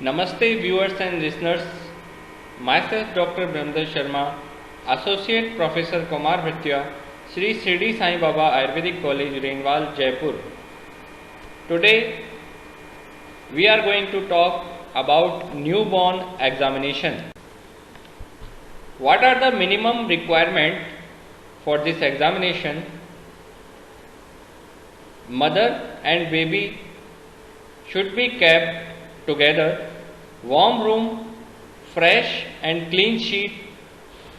Namaste viewers and listeners. Myself Dr. Brahmdar Sharma, Associate Professor Kumar Bhatia, Sri Shirdi Sai Baba Ayurvedic College, Renwal, Jaipur. Today we are going to talk about newborn examination. What are the minimum requirement for this examination? Mother and baby should be kept together, warm room, fresh and clean sheet,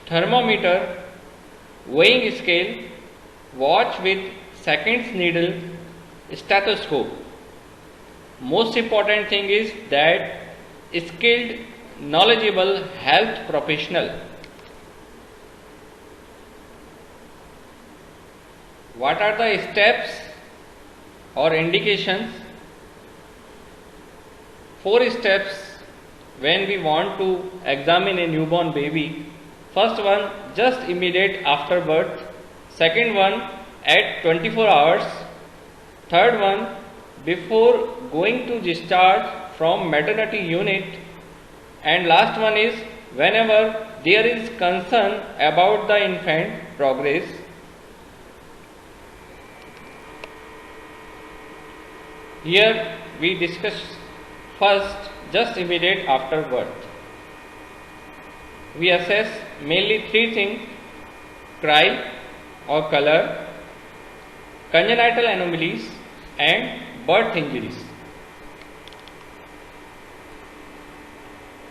thermometer, weighing scale, watch with seconds needle, stethoscope. Most important thing is that skilled, knowledgeable health professional. What are the steps or indications? 4 steps when we want to examine a newborn baby. First one, just immediate after birth. Second one, at 24 hours. Third one, before going to discharge from maternity unit. And last one is whenever there is concern about the infant progress. Here we discuss first, just immediate after birth. We assess mainly 3 things: cry or color, congenital anomalies and birth injuries.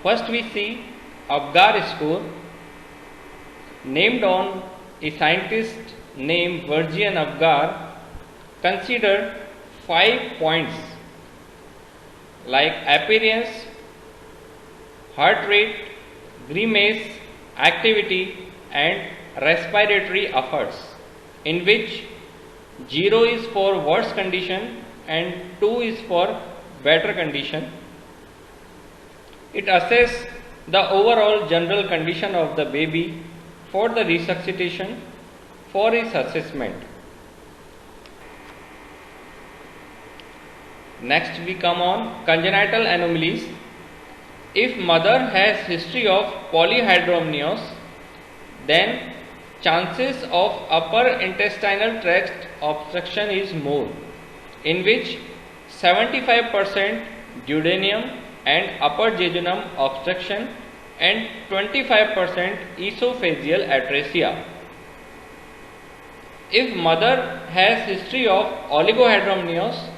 First we see Apgar score, named on a scientist named Virgian Apgar, considered 5 points like appearance, heart rate, grimace, activity and respiratory efforts, in which 0 is for worse condition and 2 is for better condition. It assesses the overall general condition of the baby for the resuscitation for its assessment. Next we come on congenital anomalies. If mother has history of polyhydramnios, then chances of upper intestinal tract obstruction is more, in which 75% duodenum and upper jejunum obstruction and 25% esophageal atresia. If mother has history of oligohydramnios,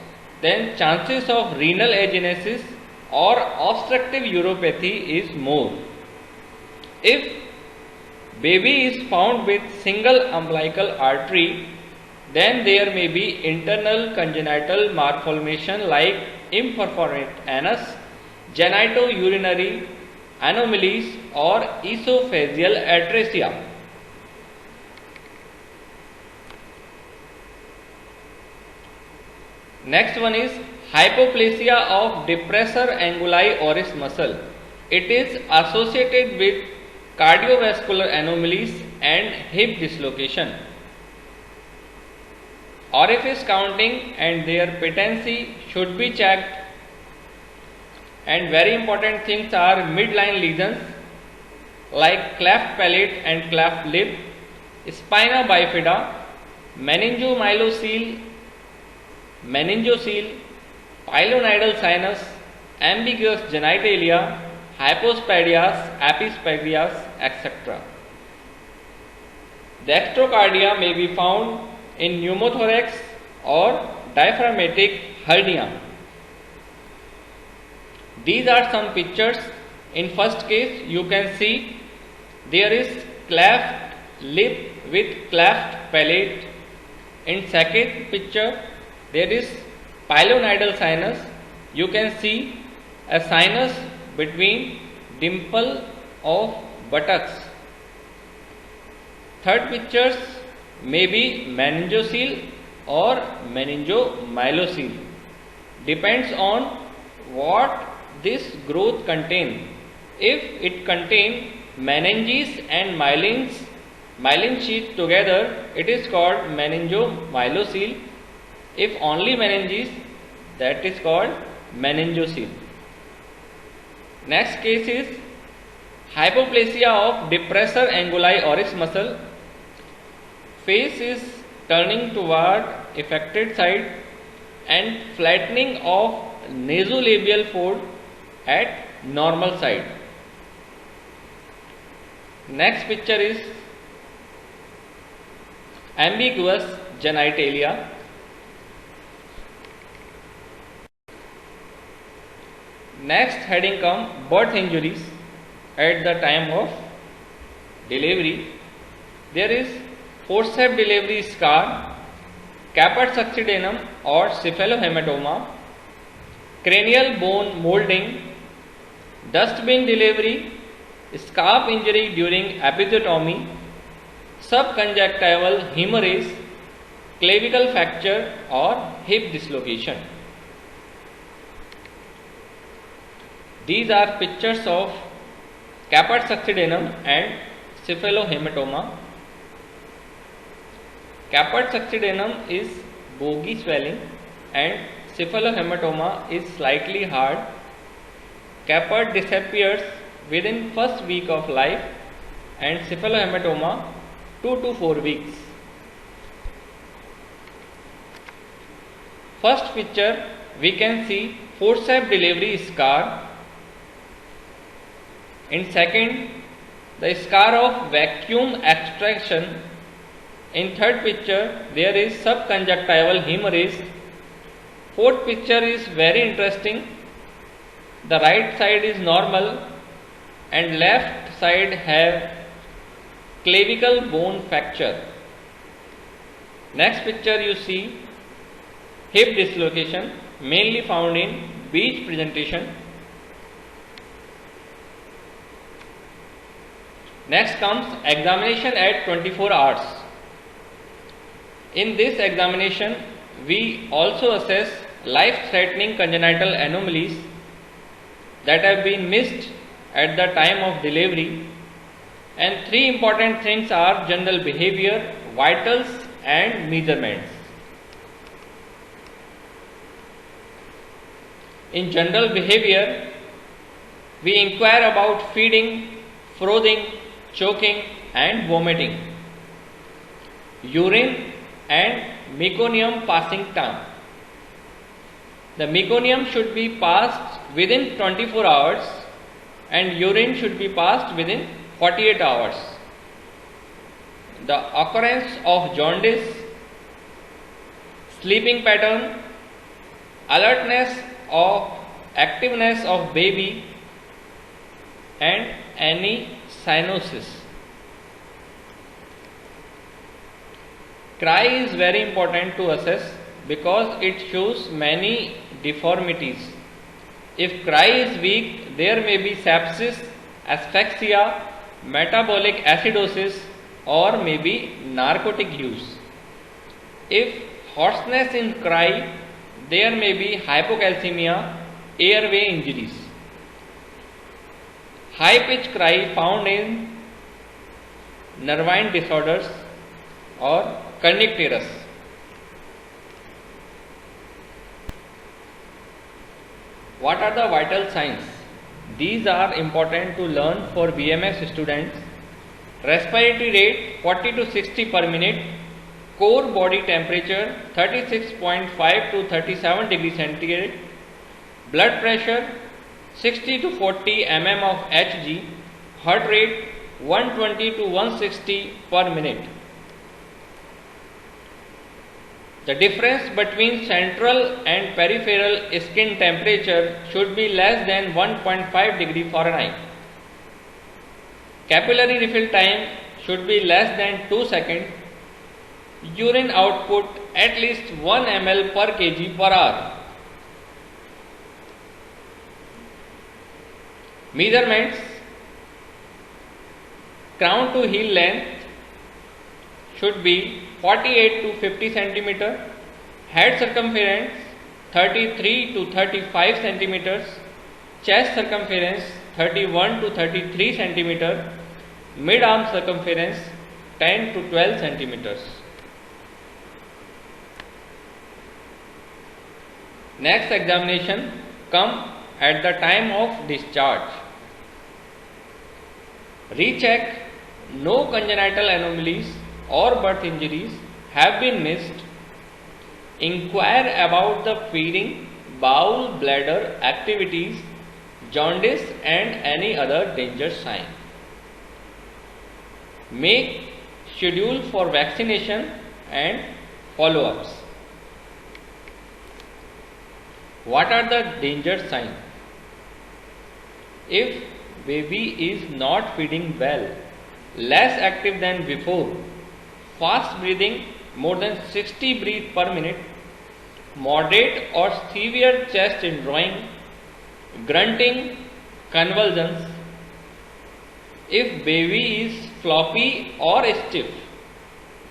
then chances of renal agenesis or obstructive uropathy is more. If baby is found with single umbilical artery, then there may be internal congenital malformation like imperforate anus, genitourinary anomalies or esophageal atresia. Next one is hypoplasia of depressor anguli oris muscle. It is associated with cardiovascular anomalies and hip dislocation. Orifice counting and their patency should be checked. And very important things are midline lesions like cleft palate and cleft lip, spina bifida, meningomyelocele, pilonidal sinus, ambiguous genitalia, hypospadias, epispadias, etc. Dextrocardia may be found in pneumothorax or diaphragmatic hernia. These are some pictures. In first case, you can see there is cleft lip with cleft palate. In second picture, there is pilonidal sinus. You can see a sinus between dimple of buttocks. Third pictures may be meningocele or meningomyelocele. Depends on what this growth contains. If it contains meninges and myelin sheath together, it is called meningomyelocele. If only meninges, that is called meningocele. Next case is hypoplasia of depressor anguli oris muscle. Face is turning toward affected side and flattening of nasolabial fold at normal side. Next picture is ambiguous genitalia. Next heading come birth injuries at the time of delivery. There is forceps delivery scar, caput succedanum or cephalohematoma, cranial bone molding, dustbin delivery, scalp injury during episiotomy, subconjunctival hemorrhage, clavicle fracture or hip dislocation. These are pictures of caput succedanum and cephalohematoma. Caput succedanum is boggy swelling and cephalohematoma is slightly hard. Caput disappears within first week of life and cephalohematoma 2 to 4 weeks. First picture we can see forceps delivery scar. In second, the scar of vacuum extraction. In third picture, there is subconjunctival hemorrhage. Fourth picture is very interesting. The right side is normal and left side have clavicle bone fracture. Next picture you see hip dislocation mainly found in beach presentation. Next comes examination at 24 hours. In this examination, we also assess life-threatening congenital anomalies that have been missed at the time of delivery, and three important things are general behavior, vitals and measurements. In general behavior, we inquire about feeding, frothing, choking and vomiting, urine and meconium passing time. The meconium should be passed within 24 hours and urine should be passed within 48 hours. The occurrence of jaundice, sleeping pattern, alertness of activeness of baby and any cyanosis. Cry is very important to assess because it shows many deformities. If cry is weak, there may be sepsis, asphyxia, metabolic acidosis or maybe narcotic use. If hoarseness in cry, there may be hypocalcemia, airway injuries. High pitch cry found in nervine disorders or kernicterus. What are the vital signs? These are important to learn for BMS students. Respiratory rate 40 to 60 per minute, core body temperature 36.5 to 37 degrees centigrade, blood pressure 60 to 40 mm of Hg, heart rate 120 to 160 per minute. The difference between central and peripheral skin temperature should be less than 1.5 degree Fahrenheit. Capillary refill time should be less than 2 seconds. Urine output at least 1 ml per kg per hour. Measurements: crown to heel length should be 48 to 50 centimeter, head circumference 33 to 35 centimeters, chest circumference 31 to 33 centimeter, mid arm circumference 10 to 12 centimeters. Next examination come at the time of discharge. Recheck no congenital anomalies or birth injuries have been missed. Inquire about the feeding, bowel, bladder activities, jaundice and any other danger sign. Make schedule for vaccination and follow-ups. What are the danger signs? If baby is not feeding well, less active than before, fast breathing more than 60 breaths per minute, moderate or severe chest indrawing, grunting, convulsions. If baby is floppy or stiff,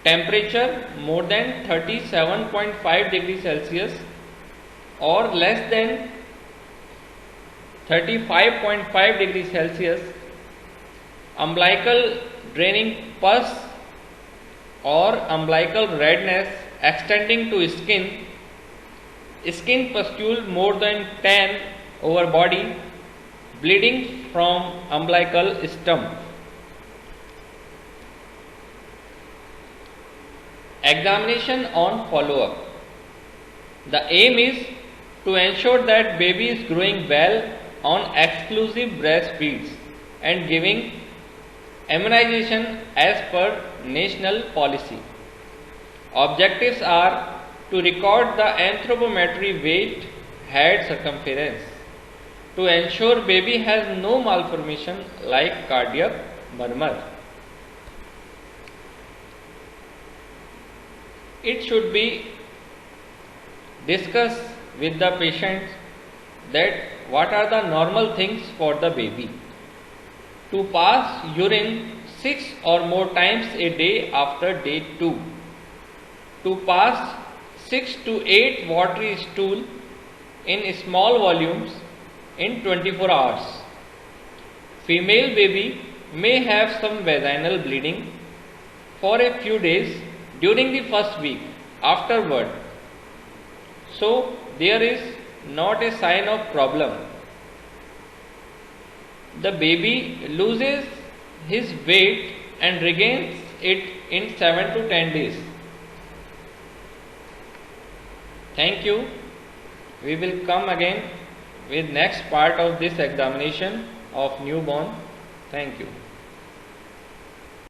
temperature more than 37.5 degrees Celsius or less than 35.5 degrees Celsius, umbilical draining pus or umbilical redness extending to skin, skin pustule more than 10 over body, bleeding from umbilical stump. Examination on follow-up. The aim is to ensure that baby is growing well on exclusive breast feeds and giving immunization as per national policy. Objectives are to record the anthropometry weight, head circumference, to ensure baby has no malformation like cardiac murmur. It should be discussed with the patient that what are the normal things for the baby. To pass urine 6 or more times a day after day 2. To pass 6 to 8 watery stool in small volumes in 24 hours. Female baby may have some vaginal bleeding for a few days during the first week after birth. So there is not a sign of problem. The baby loses his weight and regains it in 7 to 10 days. Thank you. We will come again with next part of this examination of newborn. Thank you.